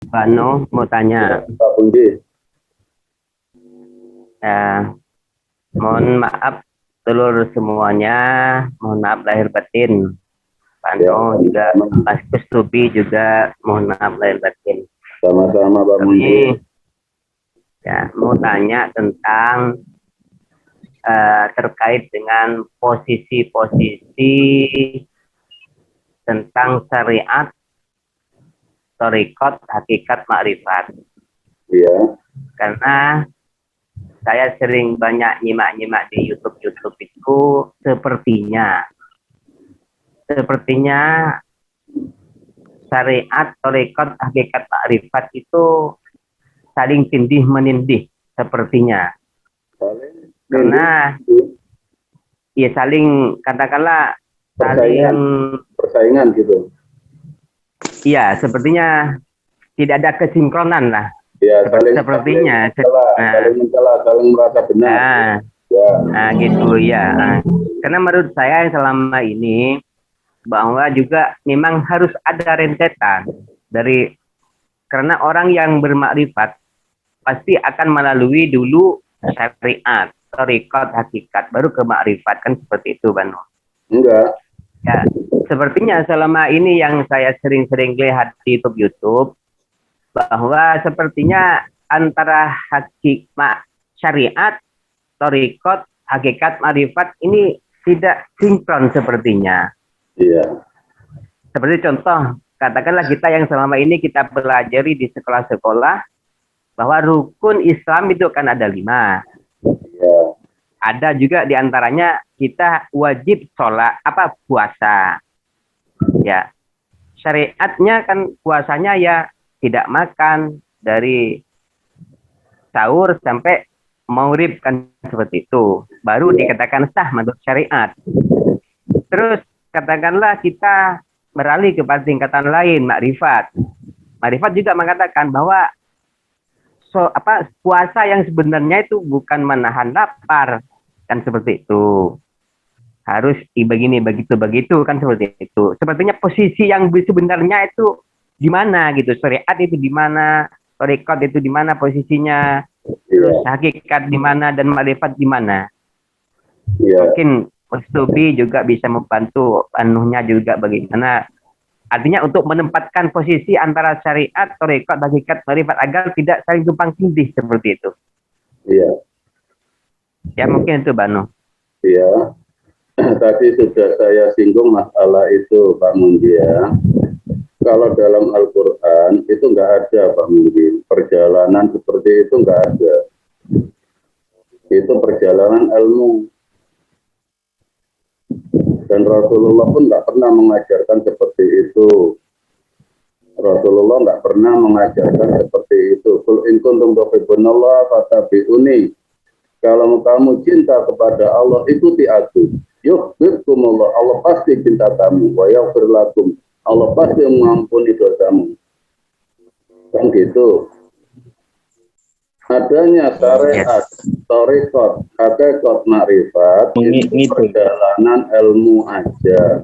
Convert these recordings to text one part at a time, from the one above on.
Pak Noh mau tanya, Ya, Pak Pundi. ya, mohon maaf telur semuanya, mohon maaf lahir batin. Pak Ya, Noh juga, sama-sama. Mas Kustubi juga, mohon maaf lahir batin. Sama-sama Pak Mundi. Kami ya mau tanya tentang terkait dengan posisi-posisi tentang syariat, thariqat, hakikat, makrifat. Ya, Karena saya sering banyak nyimak-nyimak di YouTube itu sepertinya syariat, tarekat, hakikat, makrifat itu saling tindih menindih sepertinya. paling ini Karena ya saling katakanlah saling persaingan, persaingan gitu. ya sepertinya tidak ada kesinkronan lah. Ya, saling Sepertinya mencela, nah, saling mencela, saling merasa benar. nah, Ya, gitu ya. Karena menurut saya yang selama ini bahwa juga memang harus ada rentetan dari karena orang yang bermakrifat pasti akan melalui dulu syariat, tarekat, hakikat, baru ke makrifat kan seperti itu, Bano. enggak. Ya, sepertinya selama ini yang saya sering-sering lihat di YouTube bahwa sepertinya antara hakikat syariat, tarekat, hakikat, makrifat ini tidak sinkron sepertinya. Iya, Seperti contoh, katakanlah kita yang selama ini kita pelajari di sekolah-sekolah bahwa rukun Islam itu kan ada 5. iya, Ada juga diantaranya kita wajib sholat apa puasa. Ya, syariatnya kan puasanya ya tidak makan dari sahur sampai maghrib kan seperti itu. Baru iya, dikatakan sah menurut syariat. Terus katakanlah kita beralih kepada tingkatan lain, makrifat. Makrifat juga mengatakan bahwa puasa yang sebenarnya itu bukan menahan lapar kan seperti itu, harus begini begitu begitu kan seperti itu. Sepertinya posisi yang sebenarnya itu di mana gitu, syariat itu di mana, rekod itu di mana posisinya, terus iya, hakikat di mana dan makrifat di mana. iya, Mungkin Mas Tobi juga bisa membantu anunya juga bagaimana. Artinya untuk menempatkan posisi antara syariat, rekod, hakikat, makrifat agar tidak saling tumpang tindih seperti itu. iya, Ya mungkin itu Bano. iya. Tadi sudah saya singgung masalah itu Pak Mundi ya. Kalau dalam Al-Quran itu nggak ada Pak Mundi. Perjalanan seperti itu nggak ada. Itu perjalanan ilmu. Dan Rasulullah pun nggak pernah mengajarkan seperti itu. Rasulullah nggak pernah mengajarkan seperti itu. Kul in kuntum tuhibbunallah fattabi'uni. Kalau kamu cinta kepada Allah, ikuti aku. Yuhibbukumullah. Allah pasti cinta kamu. Wa yaghfir lakum. Allah pasti mengampuni dosamu. Kan gitu. Adanya syariat, Yes. thariqat, hakikat, makrifat itu perjalanan ilmu aja.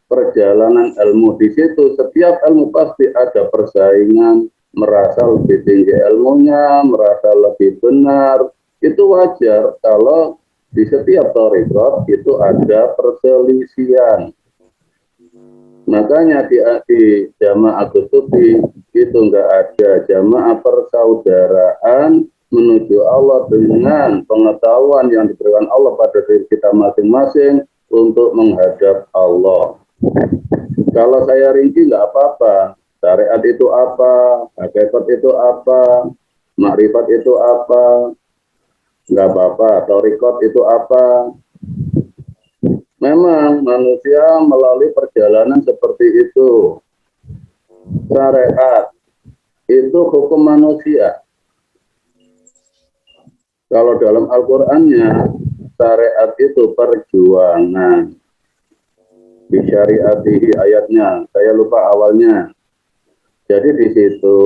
Perjalanan ilmu di situ setiap ilmu pasti ada persaingan, merasa lebih tinggi ilmunya, merasa lebih benar. Itu wajar kalau di setiap thariqat itu ada perselisihan. Makanya di jamaah Qutubi itu enggak ada jamaah persaudaraan menuju Allah dengan pengetahuan yang diberikan Allah pada diri kita masing-masing untuk menghadap Allah. Kalau saya rinci enggak apa-apa. Syariat itu apa, hakikat itu apa, makrifat itu apa, enggak apa-apa. Thariqat itu apa. Memang manusia melalui perjalanan seperti itu. Syariat itu hukum manusia. Kalau dalam Al-Qur'annya syariat itu perjuangan. Bisyariatihi ayatnya, saya lupa awalnya. Jadi di situ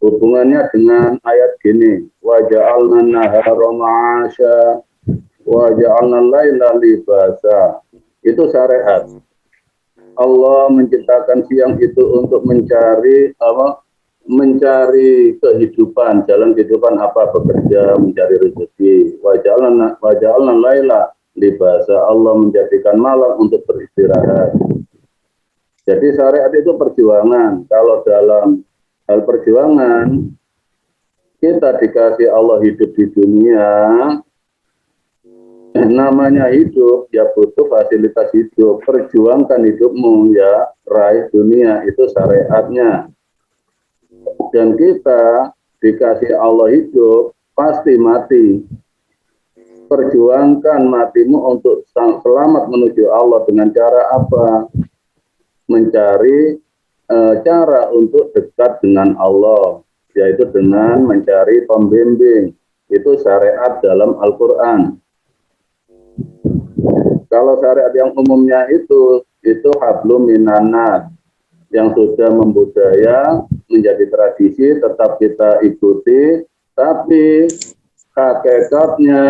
hubungannya dengan ayat gini, wa ja'alna nahara ma'asya wa ja'alna laila libasa. Itu syariat. Allah menciptakan siang itu untuk mencari apa? Mencari kehidupan, jalan kehidupan apa? Bekerja, mencari rezeki. Wajalna laila libasa. Allah menjadikan malam untuk beristirahat. Jadi syariat itu perjuangan. Kalau dalam hal perjuangan, kita dikasih Allah hidup di dunia, namanya hidup, ya butuh fasilitas hidup. Perjuangkan hidupmu, ya raih dunia, itu syariatnya. Dan kita dikasih Allah hidup, pasti mati. Perjuangkan matimu untuk selamat menuju Allah dengan cara apa? Mencari cara untuk dekat dengan Allah, yaitu dengan mencari pembimbing. Itu syariat dalam Al-Quran. Kalau syariat yang umumnya itu hablum minanas, yang sudah membudaya, menjadi tradisi, tetap kita ikuti, tapi hakikatnya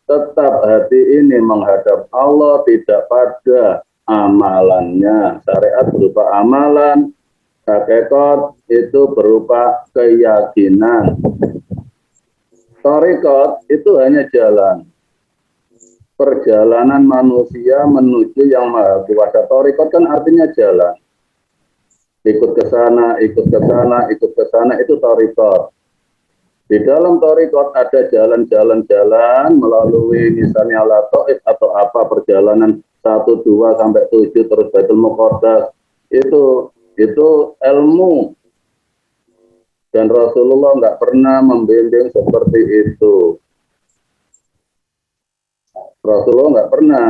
tetap hati ini menghadap Allah, tidak pada amalannya. Syariat berupa amalan, hakikat itu berupa keyakinan. Thariqat itu hanya jalan. Perjalanan manusia menuju yang maha kuasa. Thariqat kan artinya jalan. Ikut ke sana, ikut ke sana, ikut ke sana, itu thariqat. Di dalam thariqat ada jalan-jalan melalui misalnya latoif atau apa, perjalanan 1, 2 sampai 7 terus Baitul Muqaddas. Itu ilmu. Dan Rasulullah nggak pernah membimbing seperti itu. Rasulullah nggak pernah.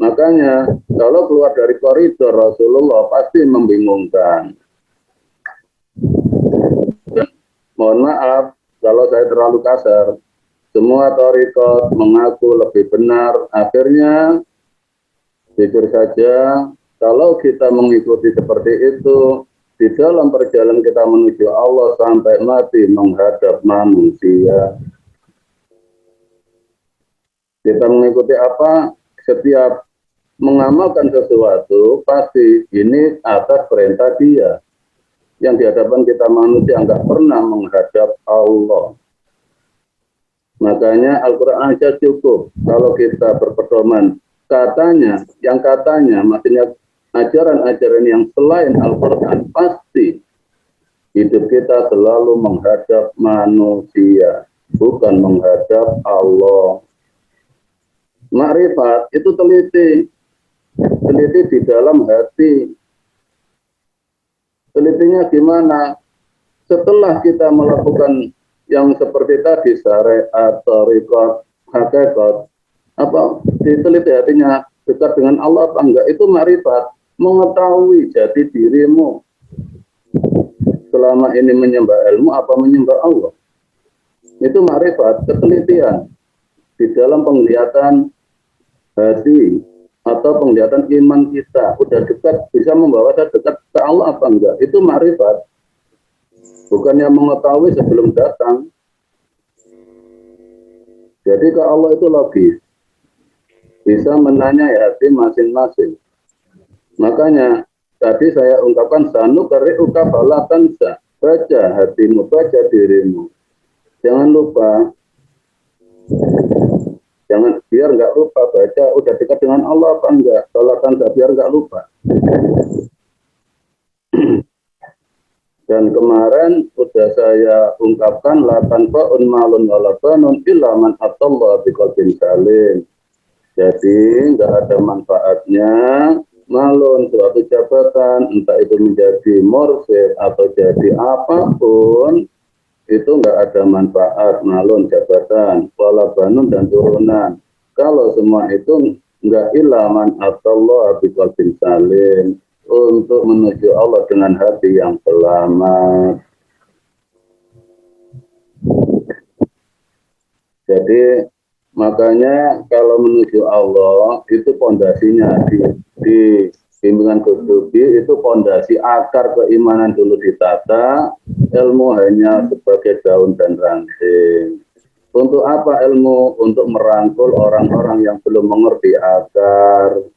Makanya kalau keluar dari koridor Rasulullah pasti membingungkan. Dan mohon maaf kalau saya terlalu kasar. Semua thariqat mengaku lebih benar. Akhirnya jujur saja, kalau kita mengikuti seperti itu, di dalam perjalanan kita menuju Allah sampai mati menghadap manusia. Kita mengikuti apa? Setiap mengamalkan sesuatu, pasti ini atas perintah Dia. Yang di hadapan kita manusia nggak pernah menghadap Allah. Makanya Al-Quran aja cukup. Kalau kita berpedoman, katanya, maksudnya ajaran-ajaran yang selain Al-Quran, pasti hidup kita selalu menghadap manusia, bukan menghadap Allah. Makrifat itu teliti di dalam hati. Telitinya gimana? Setelah kita melakukan yang seperti tadi, syariat, thariqat, hakikat, apa diteliti hatinya dekat dengan Allah apa enggak, itu makrifat. Mengetahui jati dirimu selama ini menyembah ilmu apa menyembah Allah, itu makrifat, ketelitian di dalam penglihatan hati atau penglihatan iman kita. Udah dekat, bisa membawa saya dekat ke Allah apa enggak, itu makrifat. Bukannya mengetahui sebelum datang. Jadi ke Allah itu logis, bisa menanyai hati masing-masing. Makanya tadi saya ungkapkan sanukari'uka fala tansa, baca hatimu, baca dirimu. Jangan lupa, jangan, biar nggak lupa baca, udah dekat dengan Allah apa enggak, fala tansa, biar nggak lupa. Dan kemarin sudah saya ungkapkan, la tanfa'un malun wala banun illa man atallaha biqalbin salim. Jadi nggak ada manfaatnya malun, suatu jabatan, entah itu menjadi mursyid atau jadi apapun, itu nggak ada manfaat, malun, jabatan, wala banun, dan turunan. Kalau semua itu nggak ilaman atallaha biqalbin salim, untuk menuju Allah dengan hati yang selamat. Jadi makanya kalau menuju Allah itu pondasinya di bimbingan Qurtubi, itu pondasi akar keimanan dulu ditata, ilmu hanya sebagai daun dan ranting. Untuk apa ilmu? Untuk merangkul orang-orang yang belum mengerti akar.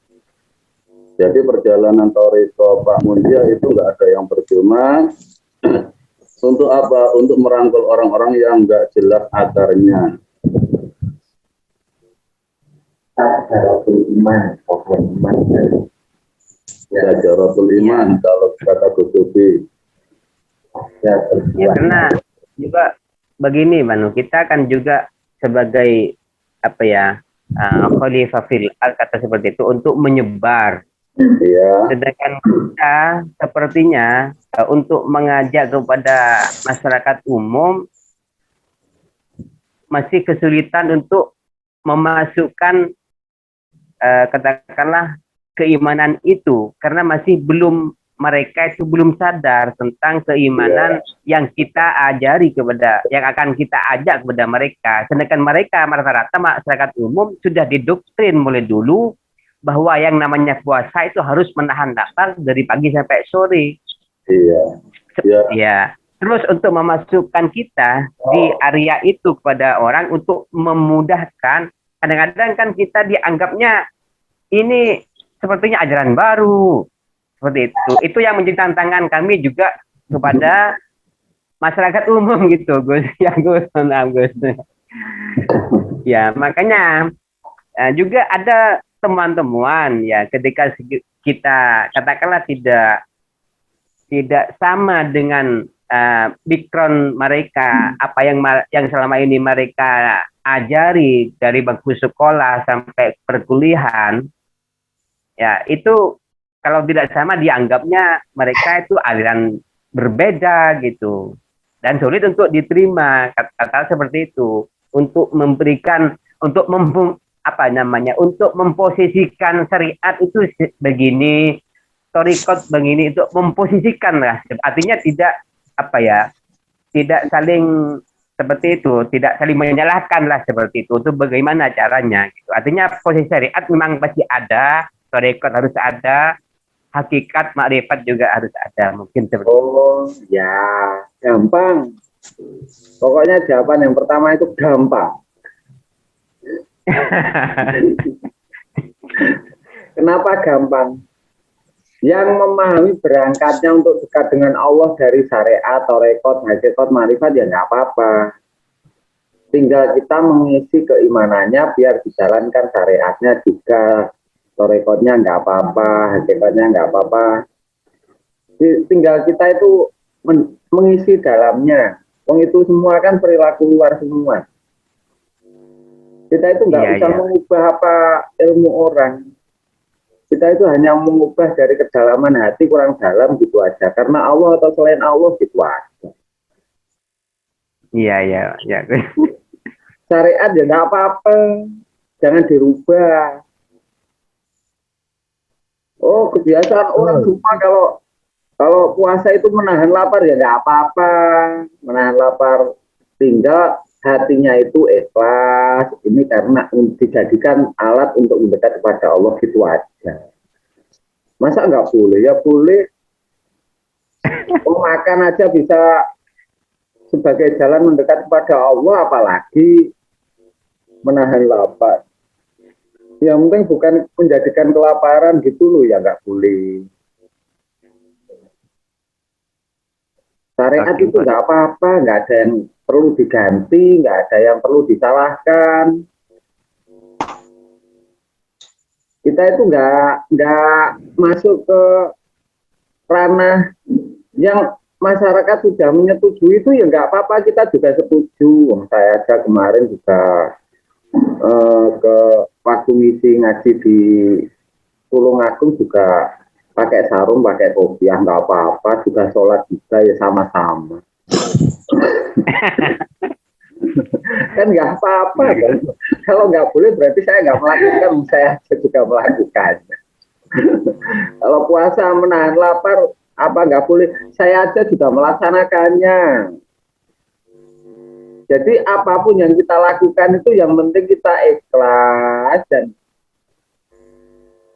Jadi perjalanan Toriko Pak Munjia itu nggak ada yang percuma. Untuk apa? Untuk merangkul orang-orang yang nggak jelas akarnya. Syajaratul iman, pohon iman. Syajaratul iman, kalau kata Gus Dubi. Ya, karena juga begini, Manu, kita kan juga sebagai apa ya, khalifah fil ard, kata seperti itu, untuk menyebar. Iya. Sedangkan kita sepertinya untuk mengajak kepada masyarakat umum masih kesulitan untuk memasukkan katakanlah keimanan itu, karena masih belum, mereka itu belum sadar tentang keimanan yang kita ajari kepada, yang akan kita ajak kepada mereka. Sedangkan mereka rata-rata masyarakat umum sudah didoktrin mulai dulu bahwa yang namanya puasa itu harus menahan lapar dari pagi sampai sore. Iya. Ya. Terus untuk memasukkan kita di area itu kepada orang untuk memudahkan, kadang-kadang kan kita dianggapnya ini sepertinya ajaran baru. Seperti itu. Itu yang menjadi tantangan kami juga kepada masyarakat umum gitu, Gus. Ya, Gus. Ya, makanya juga ada temuan-temuan ya, ketika kita katakanlah tidak sama dengan background mereka, apa yang selama ini mereka ajari dari bangku sekolah sampai perkuliahan, ya itu kalau tidak sama dianggapnya mereka itu aliran berbeda gitu, dan sulit untuk diterima, kata seperti itu, untuk memberikan, untuk apa namanya, untuk memposisikan syariat itu begini, torikot begini, itu memposisikan lah, artinya tidak apa ya, tidak saling seperti itu, tidak saling menyalahkan lah seperti itu, untuk bagaimana caranya gitu. Artinya posisi syariat memang pasti ada, torikot harus ada, hakikat makrifat juga harus ada, mungkin seperti itu. Ya gampang, pokoknya jawaban yang pertama itu gampang. Kenapa gampang? Yang memahami berangkatnya untuk dekat dengan Allah dari syariat, torekot, hakikat, marifat ya nggak apa-apa. Tinggal kita mengisi keimanannya biar dijalankan syariatnya juga, torekotnya nggak apa-apa, hakikatnya nggak apa-apa. Tinggal kita itu mengisi dalamnya. Wong itu semua kan perilaku luar semua. Kita itu nggak bisa mengubah apa ilmu orang. Kita itu hanya mengubah dari kedalaman hati kurang dalam gitu aja. Karena Allah atau selain Allah gitu aja. Iya. Syariat ya nggak apa-apa. Jangan dirubah. Oh, kebiasaan orang semua kalau puasa itu menahan lapar ya nggak apa-apa. Menahan lapar, tinggal hatinya itu ikhlas, ini karena dijadikan alat untuk mendekat kepada Allah gitu aja. Masa nggak boleh? Ya boleh. Makan aja bisa sebagai jalan mendekat kepada Allah, apalagi menahan lapar. Yang penting bukan menjadikan kelaparan gitu loh, ya nggak boleh. Syariat itu nggak apa-apa, nggak ada yang perlu diganti, nggak ada yang perlu disalahkan. Kita itu nggak masuk ke ranah yang masyarakat sudah menyetujui itu ya nggak apa-apa, kita juga setuju. Saya aja kemarin juga ke waktu ngisi ngaji di Tulungagung juga pakai sarung, pakai kopiah, nggak apa-apa, juga sholat juga ya sama-sama. Kan nggak apa-apa kan. Kalau nggak boleh berarti saya nggak melakukan, saya juga melakukan. Kalau puasa menahan lapar apa nggak boleh, saya aja juga melaksanakannya. Jadi apapun yang kita lakukan itu yang penting kita ikhlas dan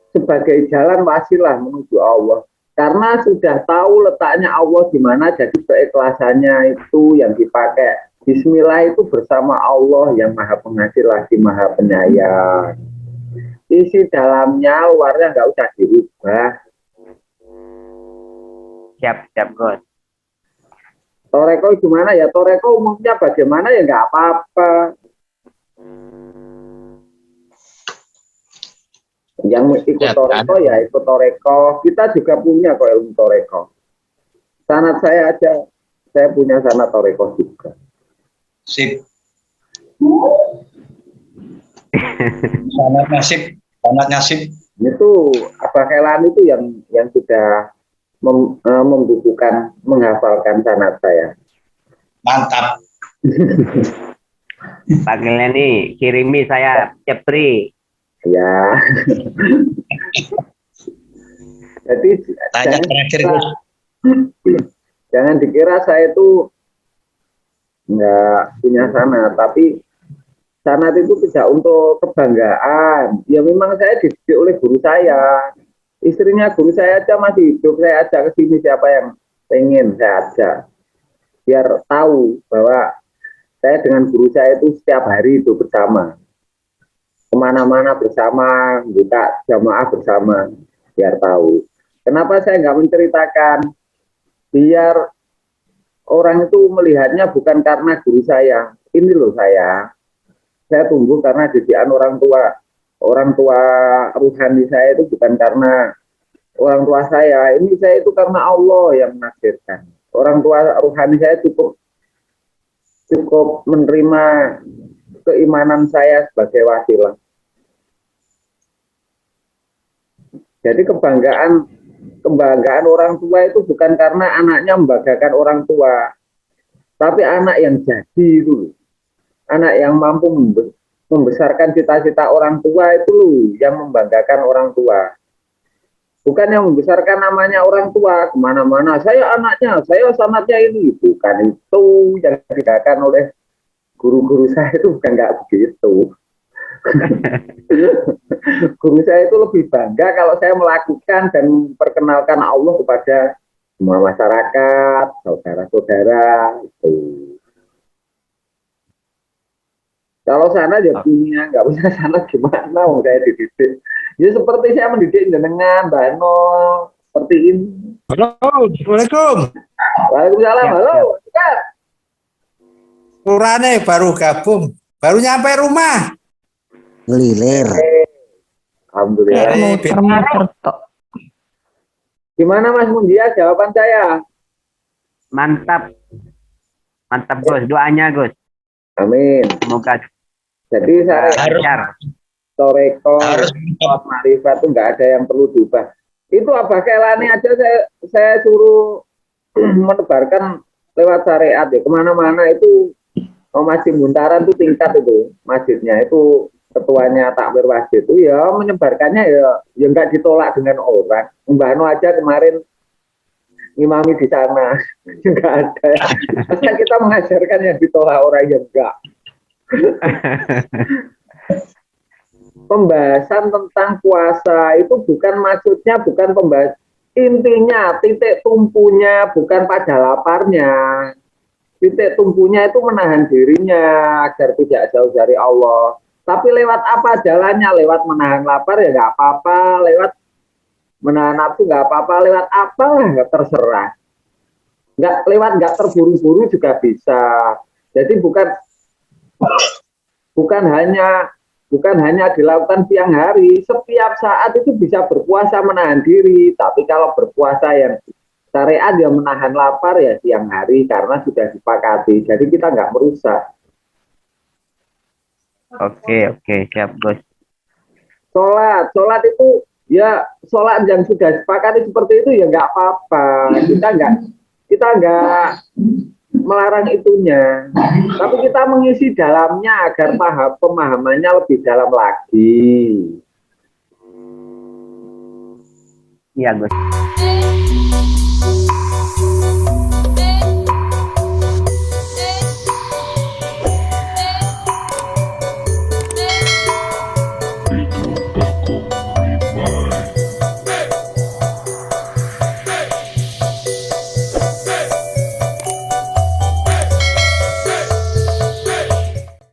sebagai jalan wasilah menuju Allah. Karena sudah tahu letaknya Allah di mana, jadi keikhlasannya itu yang dipakai. Bismillah itu bersama Allah yang Maha Pengasih lagi Maha Penyayang. isi dalamnya, luarnya nggak usah diubah. Siap, Gus. Toreko gimana ya? Toreko umumnya bagaimana ya nggak apa-apa. Yang ikut toreko ya ikut toreko. Kita juga punya kok ilmu toreko. Sanad saya aja, saya punya sanad toreko juga. Sip. Sanad nasib. Itu Abah Kelan itu yang sudah membukukan, menghafalkan sanad saya. Mantap. Pak Geleni, kirimi saya cepri. Ya. Jadi Tanya terakhir, Gus. jangan dikira saya itu nggak punya sanad, tapi sanad itu tidak untuk kebanggaan. Ya memang saya dididik oleh guru saya. Istrinya guru saya aja masih hidup, saya ajak ke sini siapa yang pengen saya ajak. Biar tahu bahwa saya dengan guru saya itu setiap hari itu bersama. Kemana-mana bersama, buka jamaah bersama, biar tahu. Kenapa saya nggak menceritakan? Biar orang itu melihatnya bukan karena guru saya. Ini loh saya tumbuh karena didikan orang tua. Orang tua ruhani saya itu bukan karena orang tua saya. Ini saya itu karena Allah yang menakdirkan. Orang tua ruhani saya cukup menerima keimanan saya sebagai wasilah. Jadi kebanggaan orang tua itu bukan karena anaknya membanggakan orang tua, tapi anak yang jadi itu, anak yang mampu membesarkan cita-cita orang tua itu loh yang membanggakan orang tua. Bukan yang membesarkan namanya orang tua kemana-mana. Saya anaknya, saya sanadnya ini. Bukan itu yang dikatakan oleh guru-guru saya itu, bukan nggak begitu. Guru saya itu lebih bangga kalau saya melakukan dan memperkenalkan Allah kepada semua masyarakat, saudara-saudara itu. Kalau sana ya punya, nggak punya sana gimana? Mau saya dididik. Ya seperti saya mendidik jenengan, Mbak Nol, seperti ini. Halo, Assalamualaikum. Waalaikumsalam, halo. Lurane baru gabung, baru nyampe rumah. Ngelilir. Alhamdulillah. Muter-muter tok. Gimana Mas Mundia jawaban saya? Mantap, Gus. Doanya, Gus. Amin. Semoga Jadi saya lancar. Toreko, Harus. Marifat itu nggak ada yang perlu diubah. Itu Abah Kelani aja saya suruh menebarkan lewat syariat ya. Kemana-mana itu Masjid Buntaran itu tingkat itu masjidnya itu ketuanya takbir masjid itu ya menyebarkannya ya nggak ditolak dengan orang. Mbak Anu aja kemarin ngimami di sana nggak ada. Masa kita mengajarkan yang ditolak orang yang enggak. Pembahasan tentang puasa itu bukan maksudnya bukan pembahas intinya titik tumpunya bukan pada laparnya. Titik tumpunya itu menahan dirinya agar tidak jauh dari Allah. Tapi lewat apa jalannya? Lewat menahan lapar ya nggak apa-apa. Lewat menahan nafsu nggak apa-apa. Lewat apa lah nggak terserah. Nggak terburu-buru juga bisa. Jadi bukan hanya dilakukan siang hari. Setiap saat itu bisa berpuasa menahan diri. Tapi kalau berpuasa yang syariat yang menahan lapar ya siang hari karena sudah disepakati. Jadi kita nggak merusak. Oke, siap, Gus. Sholat itu ya sholat yang sudah disepakati seperti itu ya nggak apa-apa. Kita nggak melarang itunya. Tapi kita mengisi dalamnya agar pemahamannya lebih dalam lagi. Iya, Gus.